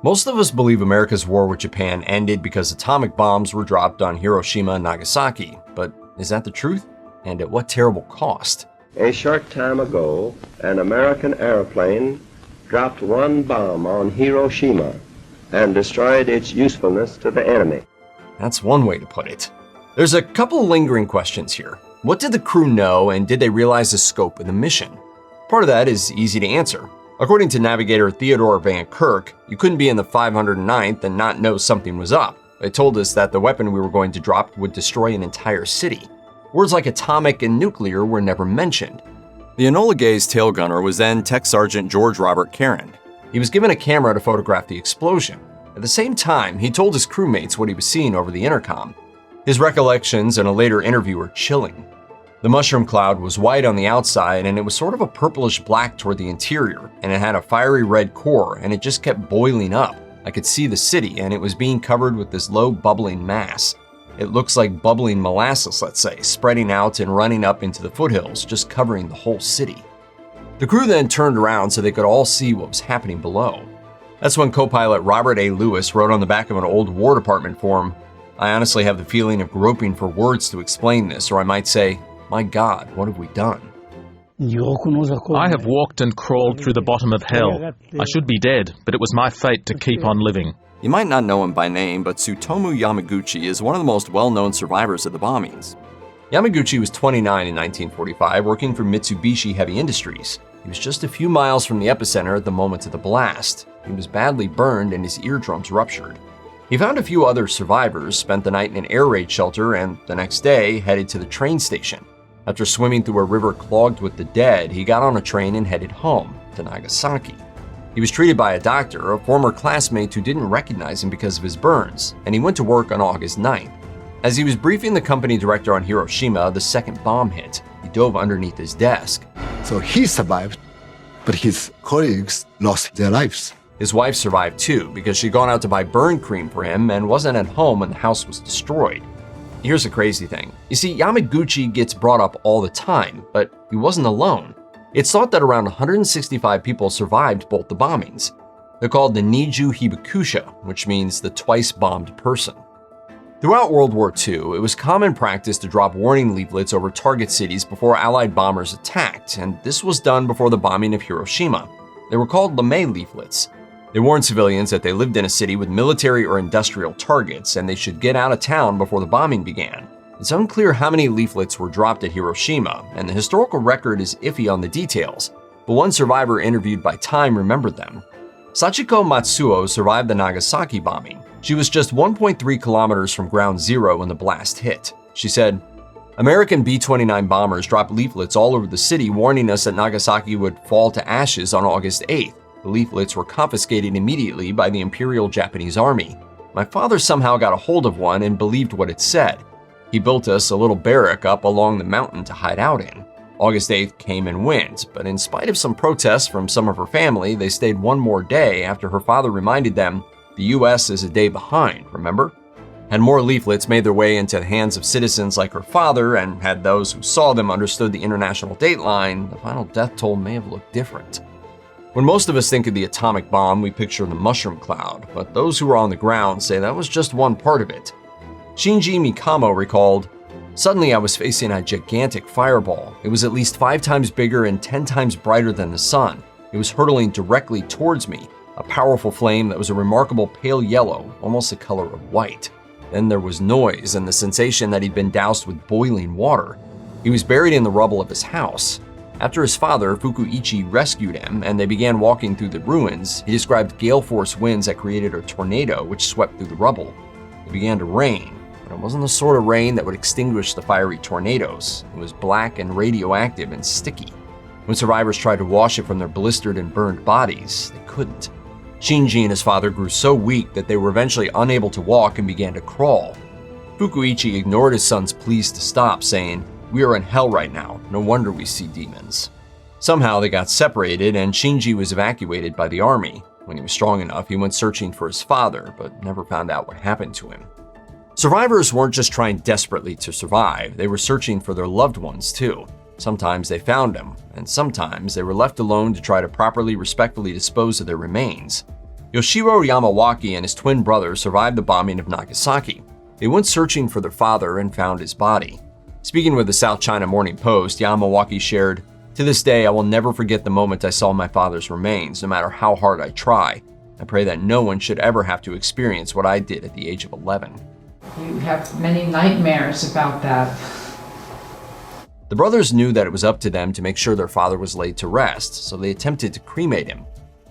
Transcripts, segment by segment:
Most of us believe America's war with Japan ended because atomic bombs were dropped on Hiroshima and Nagasaki, but is that the truth? And at what terrible cost? A short time ago, an American airplane dropped one bomb on Hiroshima and destroyed its usefulness to the enemy. That's one way to put it. There's a couple lingering questions here. What did the crew know, and did they realize the scope of the mission? Part of that is easy to answer. According to navigator Theodore Van Kirk, you couldn't be in the 509th and not know something was up. They told us that the weapon we were going to drop would destroy an entire city. Words like atomic and nuclear were never mentioned. The Enola Gay's tail gunner was then Tech Sergeant George Robert Caron. He was given a camera to photograph the explosion. At the same time, he told his crewmates what he was seeing over the intercom. His recollections in a later interview were chilling. The mushroom cloud was white on the outside, and it was sort of a purplish black toward the interior, and it had a fiery red core, and it just kept boiling up. I could see the city, and it was being covered with this low bubbling mass. It looks like bubbling molasses, let's say, spreading out and running up into the foothills, just covering the whole city. The crew then turned around so they could all see what was happening below. That's when co-pilot Robert A. Lewis wrote on the back of an old War Department form, "I honestly have the feeling of groping for words to explain this, or I might say, my God, what have we done?" I have walked and crawled through the bottom of hell. I should be dead, but it was my fate to keep on living. You might not know him by name, but Tsutomu Yamaguchi is one of the most well-known survivors of the bombings. Yamaguchi was 29 in 1945, working for Mitsubishi Heavy Industries. He was just a few miles from the epicenter at the moment of the blast. He was badly burned and his eardrums ruptured. He found a few other survivors, spent the night in an air raid shelter, and the next day headed to the train station. After swimming through a river clogged with the dead, he got on a train and headed home, to Nagasaki. He was treated by a doctor, a former classmate who didn't recognize him because of his burns, and he went to work on August 9th. As he was briefing the company director on Hiroshima, the second bomb hit. He dove underneath his desk. So he survived, but his colleagues lost their lives. His wife survived too, because she'd gone out to buy burn cream for him and wasn't at home when the house was destroyed. Here's the crazy thing. You see, Yamaguchi gets brought up all the time, but he wasn't alone. It's thought that around 165 people survived both the bombings. They're called the Niju Hibakusha, which means the twice-bombed person. Throughout World War II, it was common practice to drop warning leaflets over target cities before Allied bombers attacked, and this was done before the bombing of Hiroshima. They were called LeMay leaflets. They warned civilians that they lived in a city with military or industrial targets and they should get out of town before the bombing began. It's unclear how many leaflets were dropped at Hiroshima, and the historical record is iffy on the details, but one survivor interviewed by Time remembered them. Sachiko Matsuo survived the Nagasaki bombing. She was just 1.3 kilometers from ground zero when the blast hit. She said, "American B-29 bombers dropped leaflets all over the city warning us that Nagasaki would fall to ashes on August 8th. The leaflets were confiscated immediately by the Imperial Japanese Army. My father somehow got a hold of one and believed what it said. He built us a little barrack up along the mountain to hide out in. August 8th came and went, but in spite of some protests from some of her family, they stayed one more day after her father reminded them, the US is a day behind, remember?" Had more leaflets made their way into the hands of citizens like her father, and had those who saw them understood the international dateline, the final death toll may have looked different. When most of us think of the atomic bomb, we picture the mushroom cloud, but those who were on the ground say that was just one part of it. Shinji Mikamo recalled, "Suddenly I was facing a gigantic fireball. It was at least 5 times bigger and 10 times brighter than the sun. It was hurtling directly towards me, a powerful flame that was a remarkable pale yellow, almost the color of white. Then there was noise and the sensation that he'd been doused with boiling water. He was buried in the rubble of his house. After his father, Fukuichi, rescued him and they began walking through the ruins, he described gale force winds that created a tornado which swept through the rubble. It began to rain, but it wasn't the sort of rain that would extinguish the fiery tornadoes. It was black and radioactive and sticky. When survivors tried to wash it from their blistered and burned bodies, they couldn't. Shinji and his father grew so weak that they were eventually unable to walk and began to crawl. Fukuichi ignored his son's pleas to stop, saying, 'We are in hell right now. No wonder we see demons.' Somehow they got separated and Shinji was evacuated by the army. When he was strong enough, he went searching for his father, but never found out what happened to him." Survivors weren't just trying desperately to survive, they were searching for their loved ones too. Sometimes they found them, and sometimes they were left alone to try to properly, respectfully dispose of their remains. Yoshiro Yamawaki and his twin brother survived the bombing of Nagasaki. They went searching for their father and found his body. Speaking with the South China Morning Post, Yamawaki shared, "To this day, I will never forget the moment I saw my father's remains, no matter how hard I try. I pray that no one should ever have to experience what I did at the age of 11. You have many nightmares about that. The brothers knew that it was up to them to make sure their father was laid to rest, so they attempted to cremate him.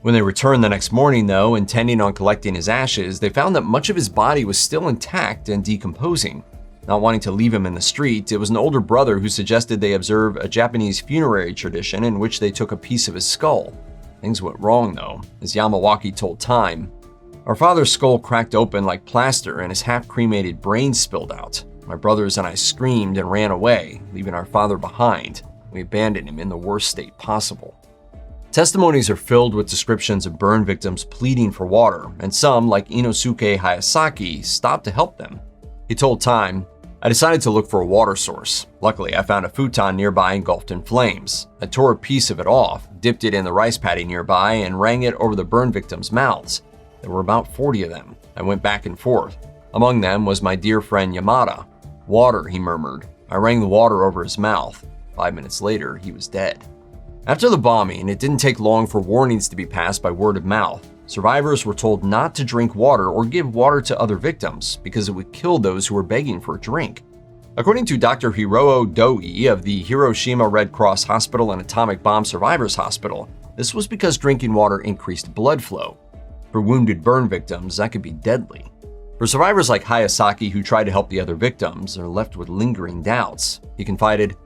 When they returned the next morning, though, intending on collecting his ashes, they found that much of his body was still intact and decomposing. Not wanting to leave him in the street, it was an older brother who suggested they observe a Japanese funerary tradition in which they took a piece of his skull. Things went wrong, though, as Yamawaki told Time. "Our father's skull cracked open like plaster and his half-cremated brain spilled out. My brothers and I screamed and ran away, leaving our father behind. We abandoned him in the worst state possible." Testimonies are filled with descriptions of burn victims pleading for water, and some, like Inosuke Hayasaki, stopped to help them. He told Time, "I decided to look for a water source. Luckily, I found a futon nearby engulfed in flames. I tore a piece of it off, dipped it in the rice paddy nearby, and rang it over the burn victims' mouths. There were about 40 of them. I went back and forth. Among them was my dear friend Yamada. 'Water,' he murmured. I rang the water over his mouth. 5 minutes later, he was dead." After the bombing, it didn't take long for warnings to be passed by word of mouth. Survivors were told not to drink water or give water to other victims because it would kill those who were begging for a drink. According to Dr. Hiroo Doi of the Hiroshima Red Cross Hospital and Atomic Bomb Survivors Hospital, this was because drinking water increased blood flow. For wounded burn victims, that could be deadly. For survivors like Hayasaki who tried to help the other victims are left with lingering doubts. He confided,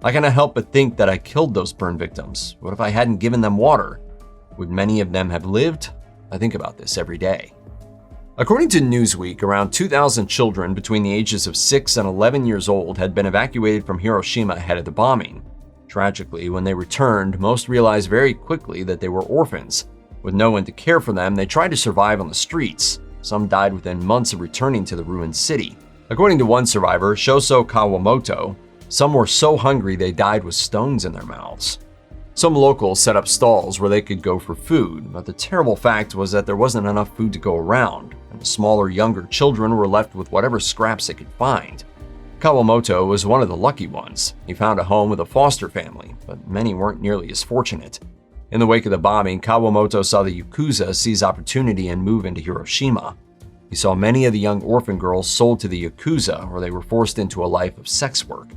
"I cannot help but think that I killed those burn victims. What if I hadn't given them water? Would many of them have lived? I think about this every day." According to Newsweek, around 2,000 children between the ages of 6 and 11 years old had been evacuated from Hiroshima ahead of the bombing. Tragically, when they returned, most realized very quickly that they were orphans. With no one to care for them, they tried to survive on the streets. Some died within months of returning to the ruined city. According to one survivor, Shoso Kawamoto, some were so hungry they died with stones in their mouths. Some locals set up stalls where they could go for food, but the terrible fact was that there wasn't enough food to go around, and the smaller, younger children were left with whatever scraps they could find. Kawamoto was one of the lucky ones. He found a home with a foster family, but many weren't nearly as fortunate. In the wake of the bombing, Kawamoto saw the yakuza seize opportunity and move into Hiroshima. He saw many of the young orphan girls sold to the yakuza, or they were forced into a life of sex work.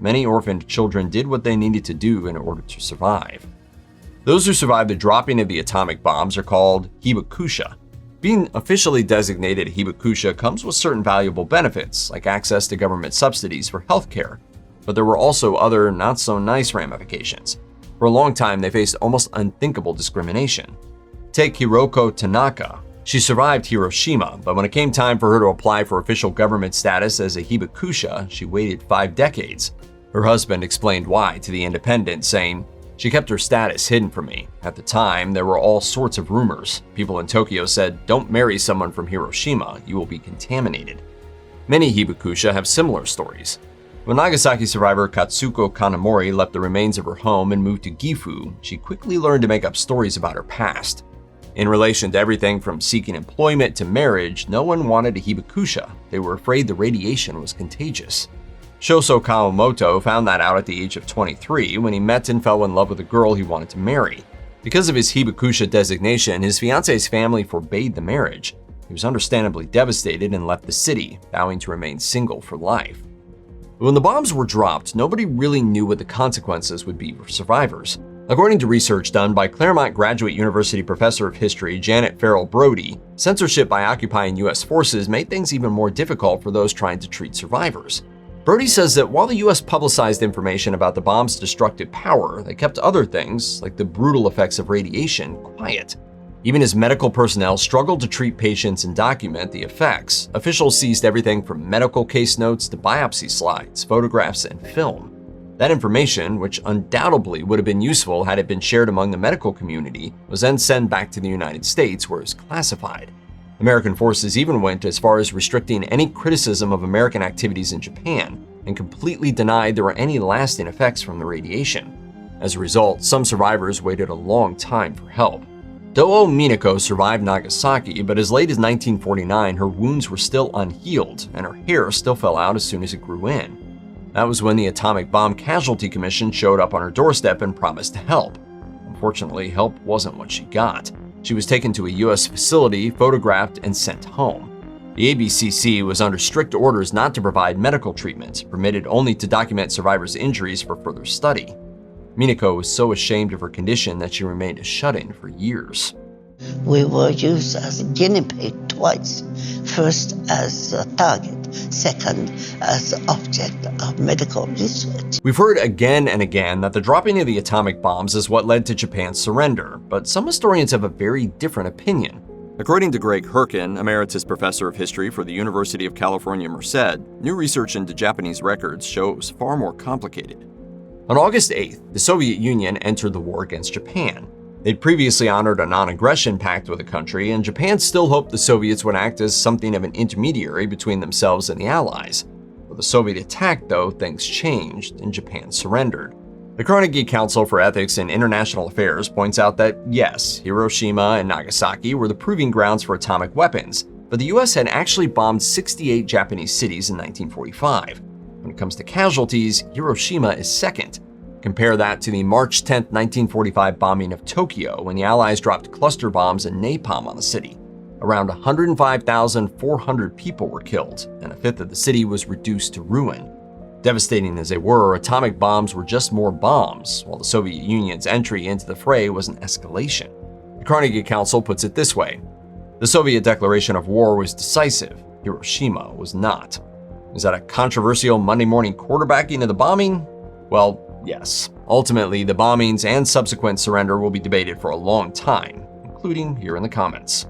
Many orphaned children did what they needed to do in order to survive. Those who survived the dropping of the atomic bombs are called hibakusha. Being officially designated a hibakusha comes with certain valuable benefits, like access to government subsidies for healthcare. But there were also other not-so-nice ramifications. For a long time, they faced almost unthinkable discrimination. Take Hiroko Tanaka. She survived Hiroshima, but when it came time for her to apply for official government status as a hibakusha, she waited 5 decades. Her husband explained why to The Independent, saying, "She kept her status hidden from me. At the time, there were all sorts of rumors. People in Tokyo said, 'Don't marry someone from Hiroshima, you will be contaminated.'" Many hibakusha have similar stories. When Nagasaki survivor Katsuko Kanamori left the remains of her home and moved to Gifu, she quickly learned to make up stories about her past. In relation to everything from seeking employment to marriage, no one wanted a hibakusha. They were afraid the radiation was contagious. Shoso Kawamoto found that out at the age of 23 when he met and fell in love with a girl he wanted to marry. Because of his hibakusha designation, his fiance's family forbade the marriage. He was understandably devastated and left the city, vowing to remain single for life. When the bombs were dropped, nobody really knew what the consequences would be for survivors. According to research done by Claremont Graduate University professor of history Janet Farrell Brody, censorship by occupying U.S. forces made things even more difficult for those trying to treat survivors. Brody says that while the U.S. publicized information about the bomb's destructive power, they kept other things, like the brutal effects of radiation, quiet. Even as medical personnel struggled to treat patients and document the effects, officials seized everything from medical case notes to biopsy slides, photographs, and film. That information, which undoubtedly would have been useful had it been shared among the medical community, was then sent back to the United States where it was classified. American forces even went as far as restricting any criticism of American activities in Japan and completely denied there were any lasting effects from the radiation. As a result, some survivors waited a long time for help. Doo Minako survived Nagasaki, but as late as 1949, her wounds were still unhealed, and her hair still fell out as soon as it grew in. That was when the Atomic Bomb Casualty Commission showed up on her doorstep and promised to help. Unfortunately, help wasn't what she got. She was taken to a U.S. facility, photographed, and sent home. The ABCC was under strict orders not to provide medical treatment, permitted only to document survivors' injuries for further study. Minako was so ashamed of her condition that she remained a shut-in for years. We were used as a guinea pig twice. First as a target, second as an object of medical research. We've heard again and again that the dropping of the atomic bombs is what led to Japan's surrender, but some historians have a very different opinion. According to Greg Herkin, emeritus professor of history for the University of California, Merced, new research into Japanese records show it was far more complicated. On August 8th, the Soviet Union entered the war against Japan. They'd previously honored a non-aggression pact with the country, and Japan still hoped the Soviets would act as something of an intermediary between themselves and the Allies. With the Soviet attack, though, things changed, and Japan surrendered. The Carnegie Council for Ethics in International Affairs points out that, yes, Hiroshima and Nagasaki were the proving grounds for atomic weapons, but the US had actually bombed 68 Japanese cities in 1945. When it comes to casualties, Hiroshima is second. Compare that to the March 10, 1945 bombing of Tokyo, when the Allies dropped cluster bombs and napalm on the city. Around 105,400 people were killed, and a fifth of the city was reduced to ruin. Devastating as they were, atomic bombs were just more bombs, while the Soviet Union's entry into the fray was an escalation. The Carnegie Council puts it this way: the Soviet declaration of war was decisive, Hiroshima was not. Is that a controversial Monday morning quarterbacking of the bombing? Well, yes. Ultimately, the bombings and subsequent surrender will be debated for a long time, including here in the comments.